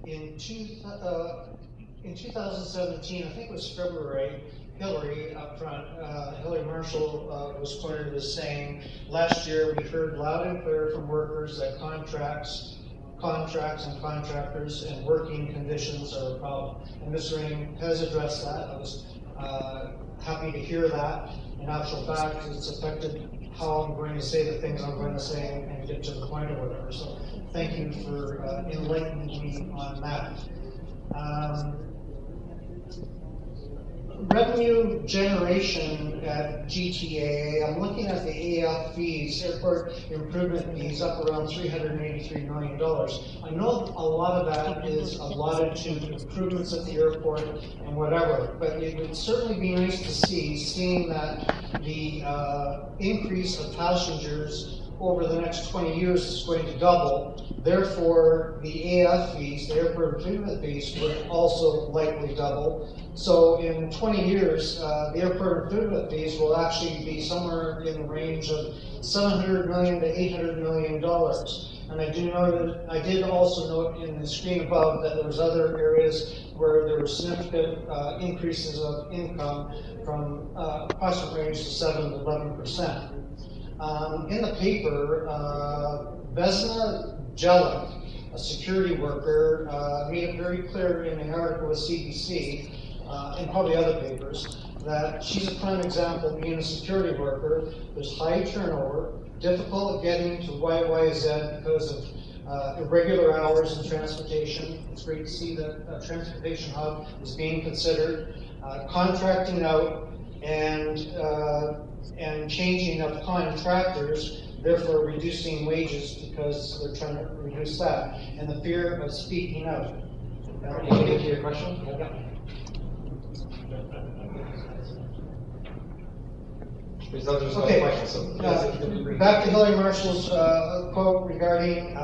in 2017, I think it was February, Hillary up front, Hillary Marshall was quoted as saying, last year we heard loud and clear from workers that contracts and contractors and working conditions are a problem. And Ms. Ring has addressed that. I was happy to hear that. In actual fact, it's affected how I'm going to say the things I'm going to say and get to the point or whatever. So thank you for enlightening me on that. Revenue generation at GTAA, I'm looking at the AF fees, airport improvement fees, up around $383 million. I know a lot of that is allotted to improvements at the airport and whatever, but it would certainly be nice to see, seeing that the increase of passengers over the next 20 years is going to double. Therefore, the AF fees, the airport improvement fees, would also likely double. So in 20 years, the airport improvement fees will actually be somewhere in the range of $700 million to $800 million. And I did also note in the screen above that there was other areas where there were significant increases of income from approximate range to 7 to 11%. In the paper, Vesna Jelic, a security worker, made it very clear in an article with CBC, and probably other papers, that she's a prime example of being a security worker. There's high turnover, difficult getting to YYZ because of irregular hours in transportation. It's great to see that a transportation hub is being considered, contracting out, and changing of contractors, therefore reducing wages because they're trying to reduce that, and the fear of speaking out. Can you get to your question? Yeah. Okay, back to Hillary Marshall's quote regarding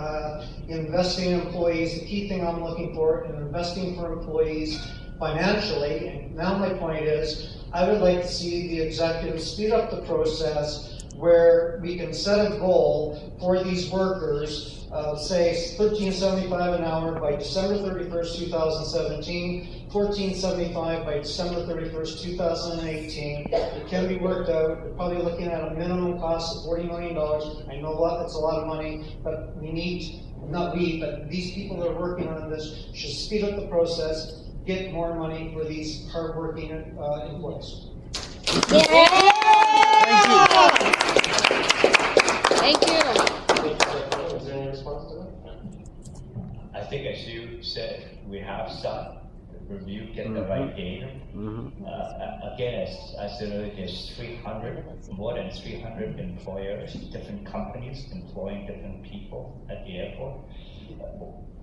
investing in employees. The key thing I'm looking for in investing for employees financially, and now my point is, I would like to see the executives speed up the process where we can set a goal for these workers, say $13.75 an hour by December 31st, 2017, $14.75 by December 31st, 2018. It can be worked out. We're probably looking at a minimum cost of $40 million. I know that's a lot of money, but we need, not we, but these people that are working on this should speed up the process, get more money for these hardworking employees. Yeah. Thank you. Thank you. Is there any response to that? I think, as you said, we have some review, get the right data. Again, as I said earlier, there's more than 300 employers, different companies employing different people at the airport.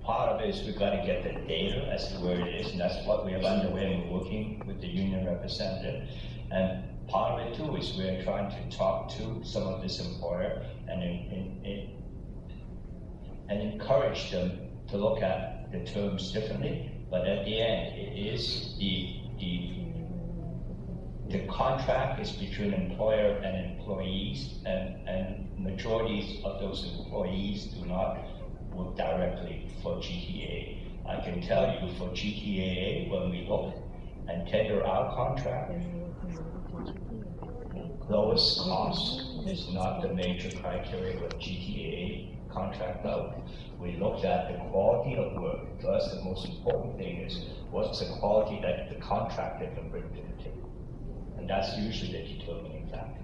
Part of it is we've got to get the data as to where it is, and that's what we have underway, and we're working with the union representative. And part of it too is we're trying to talk to some of this employer and encourage them to look at the terms differently. But at the end, it is the contract is between employer and employees, and majorities of those employees do not work directly for GTAA. I can tell you for GTAA, when we look and tender our contract, lowest cost is not the major criteria of GTAA contract out. We looked at the quality of work. To us, the most important thing is what's the quality that the contractor can bring to the table. And that's usually the determining factor.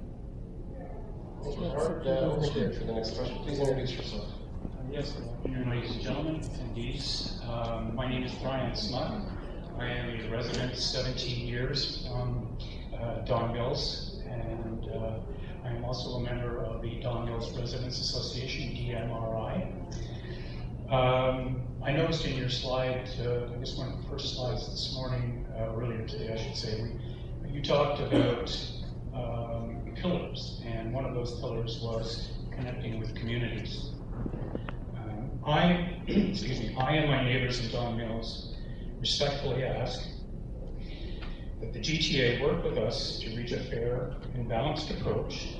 Thank you, Howard. Over here for the next question. Please introduce yourself. Yes, good afternoon, ladies and gentlemen, attendees. My name is Brian Smut. I am a resident 17 years from Don Mills, and I am also a member of the Don Mills Residents Association, DMRI. I noticed in your slide, I guess one of the first slides this morning, earlier today I should say, you talked about pillars, and one of those pillars was connecting with communities. I and my neighbors in Don Mills respectfully ask that the GTA work with us to reach a fair and balanced approach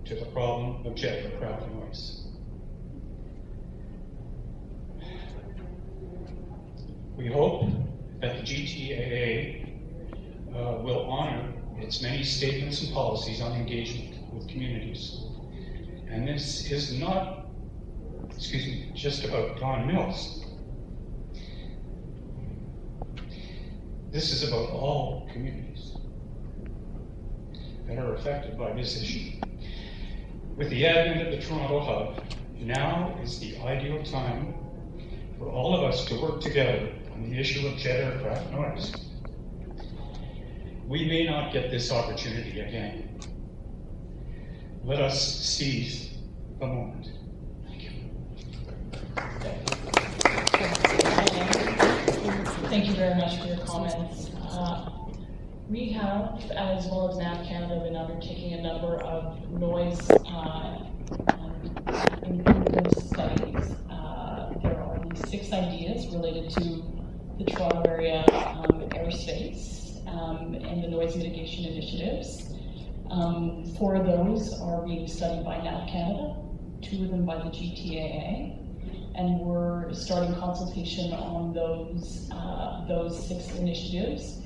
to the problem of jet aircraft noise. We hope that the GTAA will honor its many statements and policies on engagement with communities. And this is not, just about Don Mills. This is about all communities that are affected by this issue. With the advent of the Toronto Hub, now is the ideal time for all of us to work together on the issue of jet aircraft noise. We may not get this opportunity again. Let us seize the moment. Thank you. Thank you very much for your comments. We have, as well as NAV Canada, been undertaking a number of noise improvement studies. There are these 6 ideas related to the Toronto area airspace and the noise mitigation initiatives. 4 of those are being studied by NAV Canada, 2 of them by the GTAA, and we're starting consultation on those 6 initiatives